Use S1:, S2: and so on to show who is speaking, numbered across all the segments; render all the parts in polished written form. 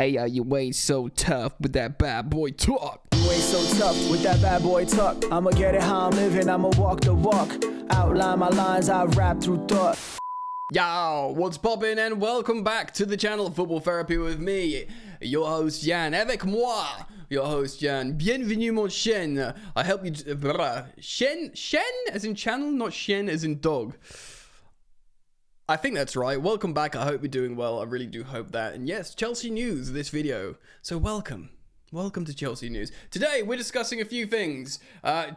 S1: Hey, you ain't so tough with that bad boy talk.
S2: You ain't so tough with that bad boy talk. I'ma get it how I'm living, I'ma walk the walk. Outline my lines, I rap through thought.
S1: Yo, what's poppin', and welcome back to the channel Football Therapy with me, your host Jan, avec moi, your host Jan. Bienvenue mon chien. I help you, chien as in channel, not chien as in dog. I think that's right. Welcome back. I hope you're doing well. I really do hope that. And yes, Chelsea news this video. So welcome to Chelsea news. Today we're discussing a few things.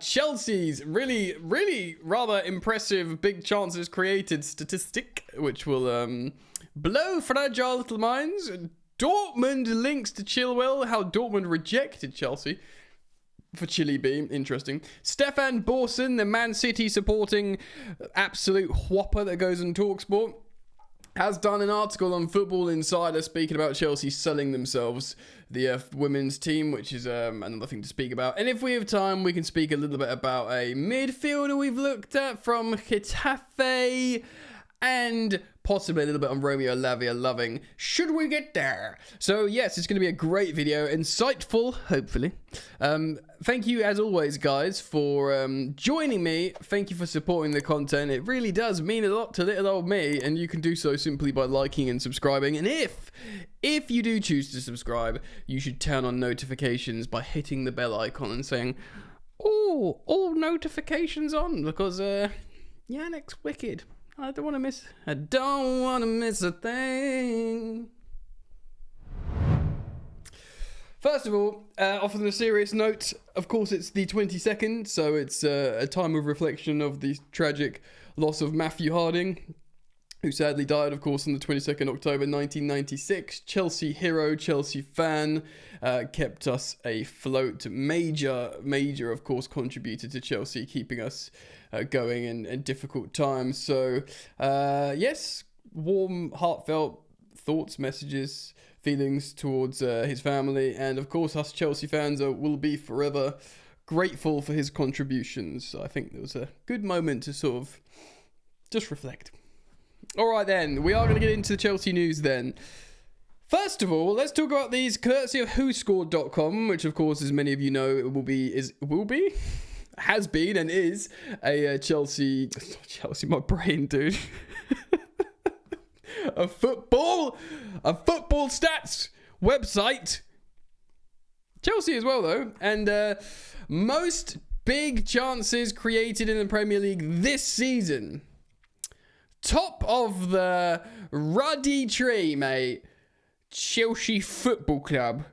S1: Chelsea's really rather impressive big chances created statistic, which will blow fragile little minds. Dortmund links to Chilwell, how Dortmund rejected Chelsea for Chile B. Interesting. Stefan Borson, the Man City supporting absolute whopper that goes on TalkSport, has done an article on Football Insider speaking about Chelsea selling themselves, the women's team, which is another thing to speak about. And if we have time, we can speak a little bit about a midfielder we've looked at from Getafe, and possibly a little bit on Romeo Lavia loving, should we get there. So yes, it's going to be a great video, insightful, hopefully. Thank you as always, guys, for joining me. Thank you for supporting the content. It really does mean a lot to little old me, and you can do so simply by liking and subscribing. And if you do choose to subscribe, you should turn on notifications by hitting the bell icon and saying, "Oh, all notifications on," because Yannick's wicked. I don't want to miss a thing. First of all, off on a serious note, of course it's the 22nd, so it's a time of reflection of the tragic loss of Matthew Harding, who sadly died, of course, on the 22nd October 1996. Chelsea hero, Chelsea fan, kept us afloat. Major, of course, contributed to Chelsea keeping us going in difficult times. So, yes, warm, heartfelt thoughts, messages, feelings towards his family. And, of course, us Chelsea fans will be forever grateful for his contributions. I think it was a good moment to sort of just reflect. All right, then. We are going to get into the Chelsea news then. First of all, let's talk about these courtesy of WhoScored.com, which, of course, as many of you know, has been and is a Chelsea, my brain, dude. a football stats website. Chelsea as well, though. And most big chances created in the Premier League this season. Top of the ruddy tree, mate. Chelsea Football Club.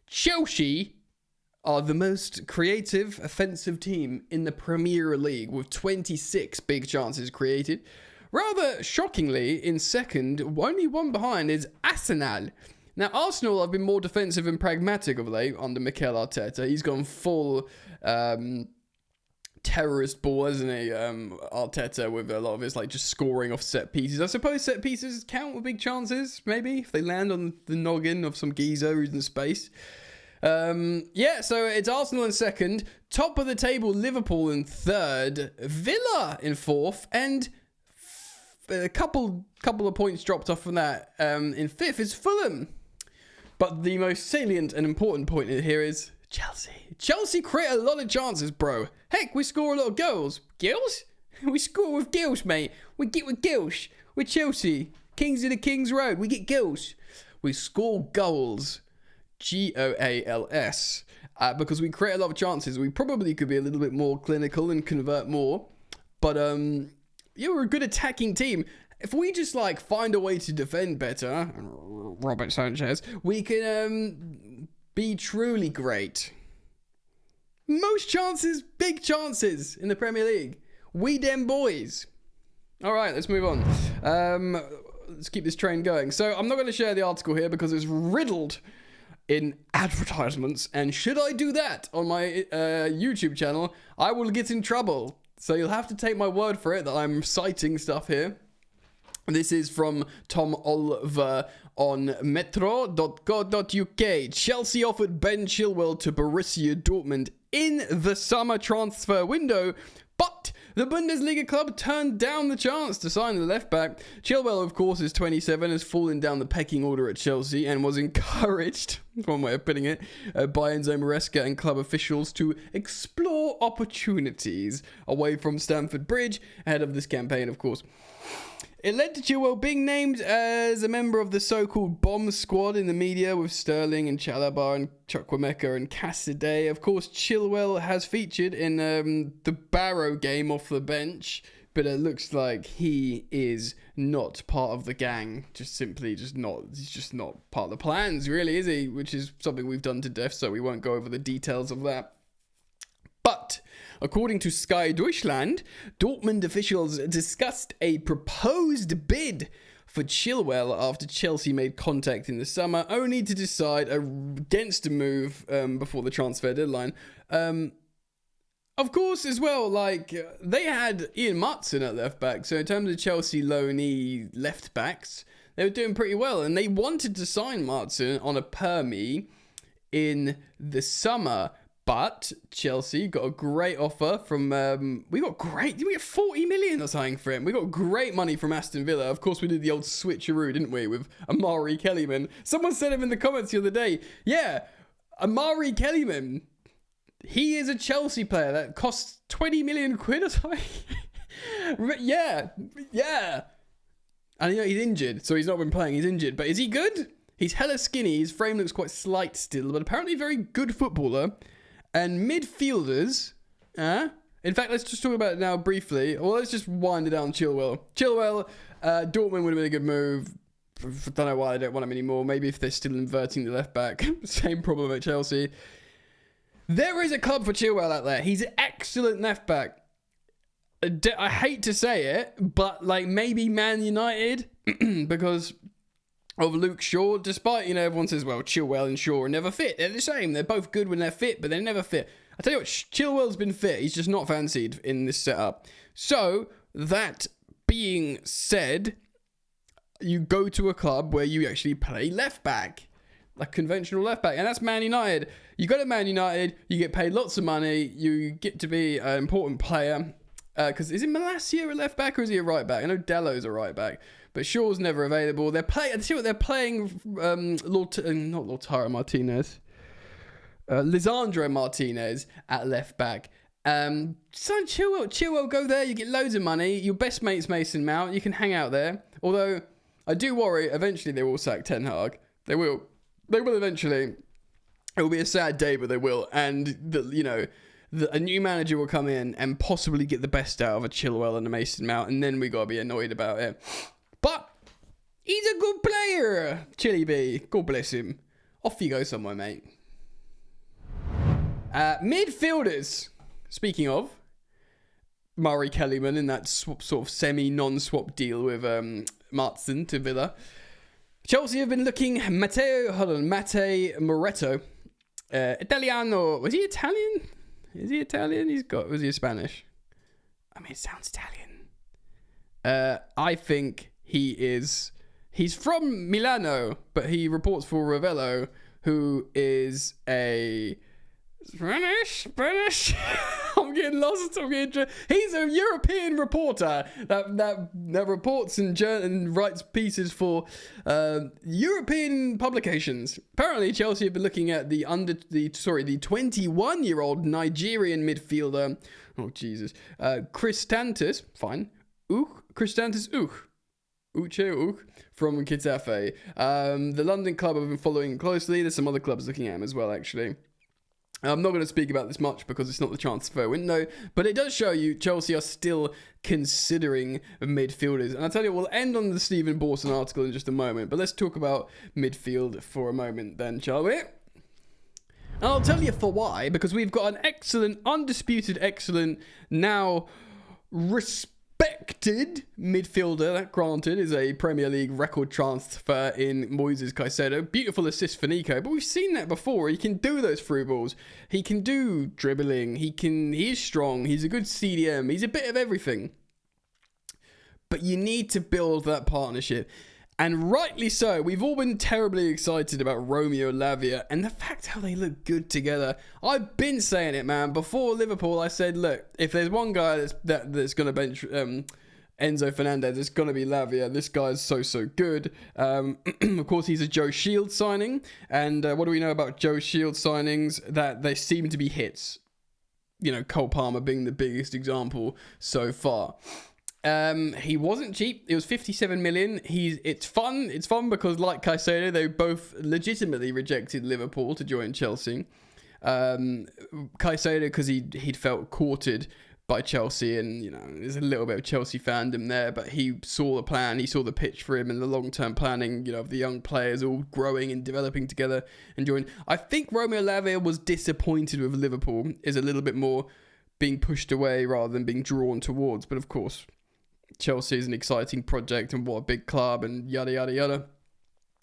S1: Chelsea are the most creative offensive team in the Premier League with 26 big chances created. Rather shockingly, in second, only one behind, is Arsenal. Now, Arsenal have been more defensive and pragmatic of late under Mikel Arteta. He's gone full terrorist ball, hasn't he, Arteta, with a lot of his just scoring off set pieces. I suppose set pieces count with big chances, maybe, if they land on the noggin of some geezer who's in space. Yeah, so it's Arsenal in second, top of the table Liverpool in third, Villa in fourth, and a couple of points dropped off from that. In fifth is Fulham. But the most salient and important point here is Chelsea. Chelsea create a lot of chances, bro. Heck, we score a lot of goals. Gills? We score with gills, mate. We get with gills. We're Chelsea. Kings of the King's Road. We get gills. We score goals. Goals. Because we create a lot of chances. We probably could be a little bit more clinical and convert more. But, yeah, we're a good attacking team. If we just, find a way to defend better, Robert Sanchez, we can, be truly great. Most chances, big chances in the Premier League. We them boys. All right, let's move on. Let's keep this train going. So I'm not going to share the article here because it's riddled in advertisements. And should I do that on my YouTube channel, I will get in trouble. So you'll have to take my word for it that I'm citing stuff here. This is from Tom Oliver on metro.co.uk. Chelsea offered Ben Chilwell to Borussia Dortmund in the summer transfer window, but The Bundesliga club turned down the chance to sign the left back. Chilwell, of course, is 27, has fallen down the pecking order at Chelsea and was encouraged, one way of putting it, by Enzo Maresca and club officials to explore opportunities away from Stamford Bridge ahead of this campaign, of course. It led to Chilwell being named as a member of the so-called bomb squad in the media with Sterling and Chalobah and Chukwuemeka and Cassidy. Of course, Chilwell has featured in the Barrow game off the bench, but it looks like he is not part of the gang. He's just not part of the plans, really, is he? Which is something we've done to death, so we won't go over the details of that. But according to Sky Deutschland, Dortmund officials discussed a proposed bid for Chilwell after Chelsea made contact in the summer, only to decide against a move before the transfer deadline. Of course, as well, they had Ian Maatsen at left back, so in terms of Chelsea loanee left backs, they were doing pretty well, and they wanted to sign Maatsen on a permie in the summer. But Chelsea got a great offer from, we got 40 million or something for him. We got great money from Aston Villa. Of course, we did the old switcheroo, didn't we, with Amari Kellyman. Someone said him in the comments the other day. Yeah, Amari Kellyman, he is a Chelsea player that costs 20 million quid or something. yeah. And he's injured, so he's not been playing. He's injured. But is he good? He's hella skinny. His frame looks quite slight still, but apparently a very good footballer. And midfielders, in fact, let's just talk about it now briefly. Well, let's just wind it down. Chilwell, Dortmund would have been a good move. Don't know why they don't want him anymore. Maybe if they're still inverting the left back. Same problem at Chelsea. There is a club for Chilwell out there. He's an excellent left back. I hate to say it, but maybe Man United because of Luke Shaw, despite, everyone says, well, Chilwell and Shaw are never fit. They're the same. They're both good when they're fit, but they're never fit. I tell you what, Chilwell's been fit. He's just not fancied in this setup. So, that being said, you go to a club where you actually play left back, like conventional left back, and that's Man United. You go to Man United, you get paid lots of money, you get to be an important player. Because is it Malacia a left back or is he a right back? I know Dello's a right back. But Shaw's never available. They're playing. See what they're playing. Not Lautaro Martinez. Lisandro Martinez at left back. Son, Chilwell, go there. You get loads of money. Your best mate's Mason Mount. You can hang out there. Although I do worry. Eventually they will sack Ten Hag. They will. They will eventually. It will be a sad day, but they will. And a new manager will come in and possibly get the best out of a Chilwell and a Mason Mount, and then we gotta be annoyed about it. But he's a good player, Chilly B. God bless him. Off you go somewhere, mate. Midfielders. Speaking of Murray Kellyman in that sort of semi-non-swap deal with Maatsen to Villa, Chelsea have been looking. Matteo Moretto, Italiano. Was he Italian? Is he Italian? Was he Spanish? I mean, it sounds Italian. I think he is. He's from Milano, but he reports for Ravello, who is a Spanish. I'm getting lost. He's a European reporter that reports and writes pieces for European publications. Apparently, Chelsea have been looking at the 21-year-old Nigerian midfielder. Oh Jesus, Kristantis. Fine, Kristantis Uche from Getafe. The London club have been following closely. There's some other clubs looking at him as well, actually. I'm not going to speak about this much because it's not the transfer window, but it does show you Chelsea are still considering midfielders. And I'll tell you, we'll end on the Stephen Borson article in just a moment, but let's talk about midfield for a moment then, shall we? And I'll tell you for why, because we've got an excellent, undisputed excellent, now respected midfielder, that granted is a Premier League record transfer in Moises Caicedo. Beautiful assist for Nico, but we've seen that before. He can do those through balls. He can do dribbling. He is strong. He's a good CDM. He's a bit of everything. But you need to build that partnership. And rightly so. We've all been terribly excited about Romeo Lavia and the fact how they look good together. I've been saying it, man. Before Liverpool, I said, look, if there's one guy that's going to bench Enzo Fernandez, it's going to be Lavia. This guy's so good. Of course, he's a Joe Shields signing. And what do we know about Joe Shields signings? That they seem to be hits. You know, Cole Palmer being the biggest example so far. He wasn't cheap. It was 57 million. It's fun. It's fun because, like Caicedo, they both legitimately rejected Liverpool to join Chelsea. Caicedo because he'd felt courted by Chelsea, and you know there's a little bit of Chelsea fandom there. But he saw the plan. He saw the pitch for him and the long-term planning. You know, of the young players all growing and developing together and join. I think Romeo Lavia was disappointed with Liverpool. Is a little bit more being pushed away rather than being drawn towards. But of course, Chelsea is an exciting project and what a big club and yada yada yada.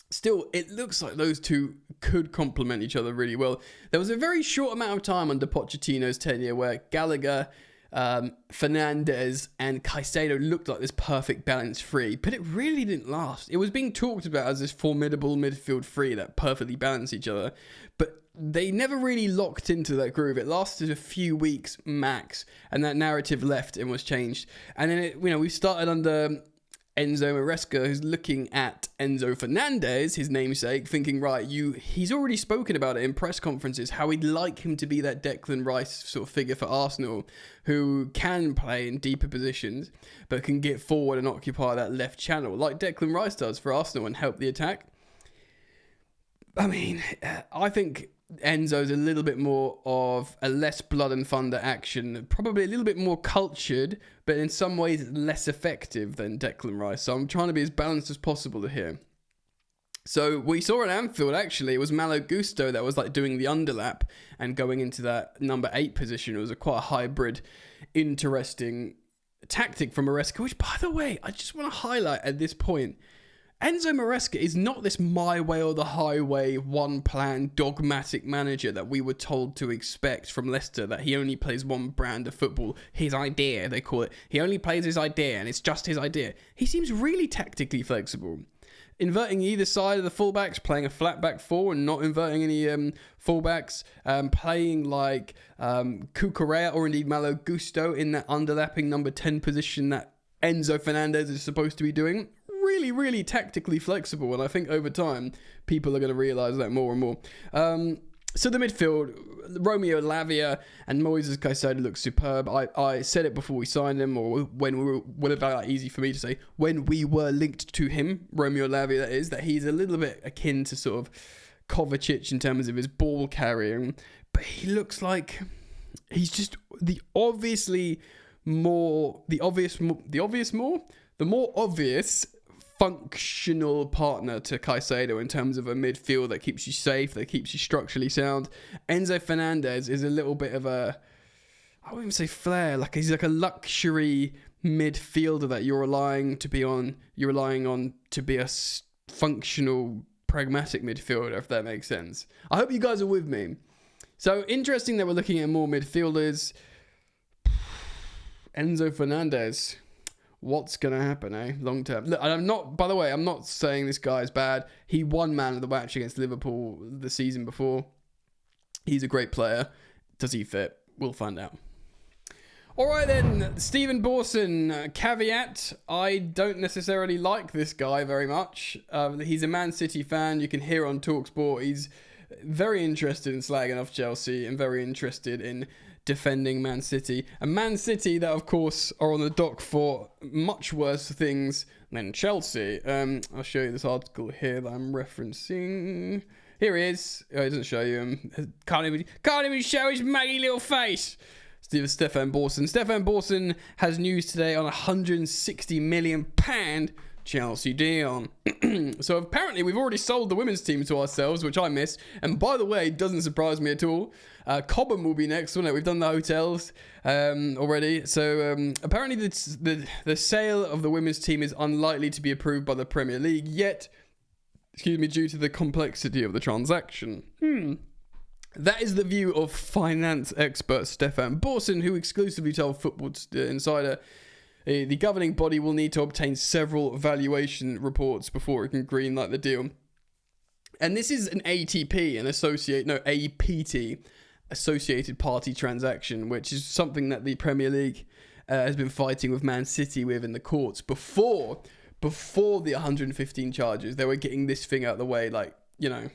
S1: Still, it looks like those two could complement each other really well. There was a very short amount of time under Pochettino's tenure where Gallagher, Fernandez and Caicedo looked like this perfect balance three, but it really didn't last. It was being talked about as this formidable midfield three that perfectly balanced each other, but they never really locked into that groove. It lasted a few weeks max, and that narrative left and was changed. And then we started under Enzo Maresca, who's looking at Enzo Fernandez, his namesake, thinking, right, he's already spoken about it in press conferences, how he'd like him to be that Declan Rice sort of figure for Arsenal, who can play in deeper positions, but can get forward and occupy that left channel, like Declan Rice does for Arsenal, and help the attack. I mean, I think Enzo's a little bit more of a less blood and thunder action, probably a little bit more cultured, but in some ways less effective than Declan Rice. So I'm trying to be as balanced as possible here. So we saw at Anfield, actually, it was Malo Gusto that was like doing the underlap and going into that number 8 position. It was quite a hybrid, interesting tactic from Maresca, which, by the way, I just want to highlight at this point. Enzo Maresca is not this my way or the highway, one-plan, dogmatic manager that we were told to expect from Leicester, that he only plays one brand of football, his idea, they call it. He only plays his idea, and it's just his idea. He seems really tactically flexible. Inverting either side of the fullbacks, playing a flat back four and not inverting any fullbacks, playing like Cucurella or indeed Malo Gusto in that underlapping number 10 position that Enzo Fernandez is supposed to be doing. Really tactically flexible, and I think over time people are going to realise that more and more. So the midfield, Romeo Lavia and Moises Caicedo look superb. I said it before we signed him, or when we were, whatever, easy for me to say, when we were linked to him, Romeo Lavia that is, that he's a little bit akin to sort of Kovacic in terms of his ball carrying, but he looks like he's just the more obvious functional partner to Caicedo in terms of a midfield that keeps you safe, that keeps you structurally sound. Enzo Fernandez is a little bit of I wouldn't even say flair, like he's like a luxury midfielder that you're relying on to be a functional, pragmatic midfielder, if that makes sense. I hope you guys are with me. So interesting that we're looking at more midfielders. Enzo Fernandez. What's going to happen, long term? Look, I'm not saying this guy is bad. He won man of the match against Liverpool the season before. He's a great player. Does he fit? We'll find out. All right then, Stephen Borson, caveat, I don't necessarily like this guy very much. He's a Man City fan. You can hear on TalkSport. He's very interested in slagging off Chelsea and very interested in defending Man City. And Man City that, of course, are on the dock for much worse things than Chelsea. I'll show you this article here that I'm referencing. Here he is. Oh, he doesn't show you him. Can't even show his muggy little face. Stefan Borson. Stefan Borson has news today on a £160 million Chelsea deal. So apparently we've already sold the women's team to ourselves, which I miss. And by the way, it doesn't surprise me at all. Cobham will be next, won't it? We've done the hotels already. So apparently the sale of the women's team is unlikely to be approved by the Premier League yet, due to the complexity of the transaction. That is the view of finance expert Stefan Borson, who exclusively told Football Insider The governing body will need to obtain several valuation reports before it can greenlight the deal. And this is an APT, associated party transaction, which is something that the Premier League has been fighting with Man City with in the courts before the 115 charges. They were getting this thing out of the way, like, you know,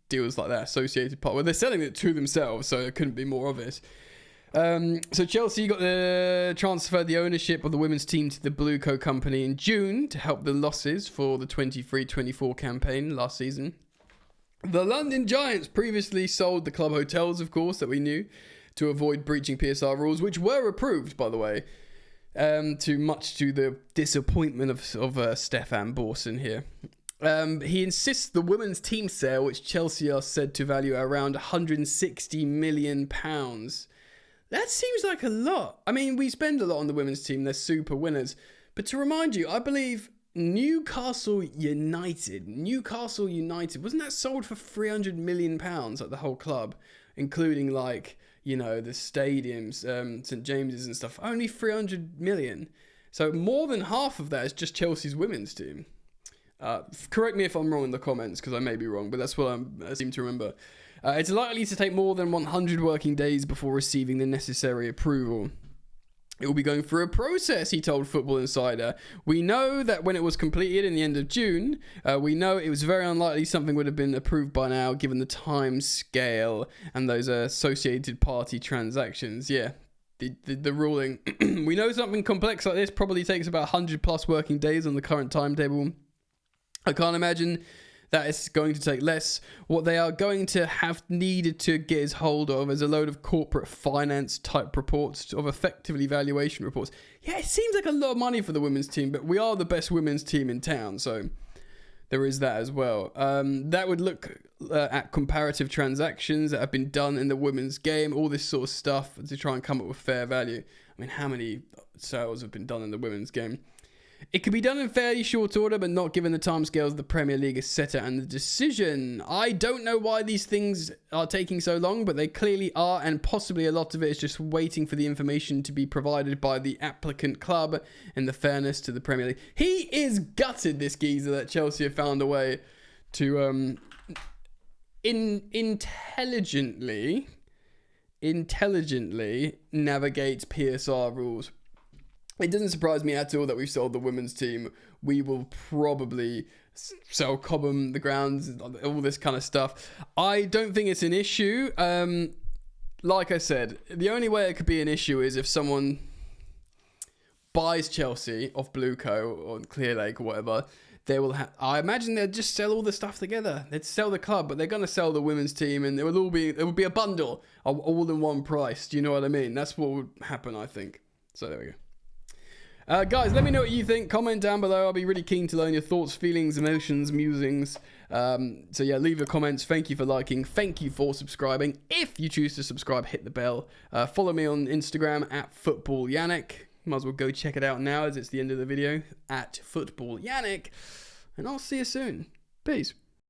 S1: deals like that, associated party. Well, they're selling it to themselves, so it couldn't be more obvious. So Chelsea got to transfer the ownership of the women's team to the Blue Co company in June to help the losses for the 23-24 campaign last season. The London Giants previously sold the club hotels, of course, that we knew, to avoid breaching PSR rules, which were approved, by the way, much to the disappointment of Stefan Borsen here. He insists the women's team sale, which Chelsea are said to value at around £160 million. That seems like a lot. I mean, we spend a lot on the women's team. They're super winners. But to remind you, I believe Newcastle United, wasn't that sold for £300 million, like the whole club, including, like, you know, the stadiums, St James's and stuff, only 300 million. So more than half of that is just Chelsea's women's team. Correct me if I'm wrong in the comments, because I may be wrong, but that's what I seem to remember. It's likely to take more than 100 working days before receiving the necessary approval. It will be going through a process, he told Football Insider. We know that when it was completed in the end of June, we know it was very unlikely something would have been approved by now, given the time scale and those associated party transactions. Yeah, the ruling. We know something complex like this probably takes about 100 plus working days on the current timetable. I can't imagine that it's going to take less. What they are going to have needed to get hold of is a load of corporate finance type reports, of effectively valuation reports. Yeah, it seems like a lot of money for the women's team, but we are the best women's team in town, so there is that as well. That would look at comparative transactions that have been done in the women's game, all this sort of stuff to try and come up with fair value. I mean, how many sales have been done in the women's game? It could be done in fairly short order, but not given the timescales the Premier League has set out and the decision. I don't know why these things are taking so long, but they clearly are, and possibly a lot of it is just waiting for the information to be provided by the applicant club and the fairness to the Premier League. He is gutted, this geezer, that Chelsea have found a way to intelligently navigate PSR rules. It doesn't surprise me at all that we've sold the women's team. We will probably sell Cobham, the grounds, all this kind of stuff. I don't think it's an issue. Like I said, the only way it could be an issue is if someone buys Chelsea off Blue Co or Clear Lake or whatever. They will I imagine they'd just sell all the stuff together. They'd sell the club, but they're going to sell the women's team, and it will be a bundle of all in one price. Do you know what I mean? That's what would happen, I think. So there we go. Guys, let me know what you think. Comment down below. I'll be really keen to learn your thoughts, feelings, emotions, musings. So yeah, leave your comments. Thank you for liking. Thank you for subscribing. If you choose to subscribe, hit the bell. Follow me on Instagram at FootballYannick. Might as well go check it out now as it's the end of the video. At FootballYannick. And I'll see you soon. Peace.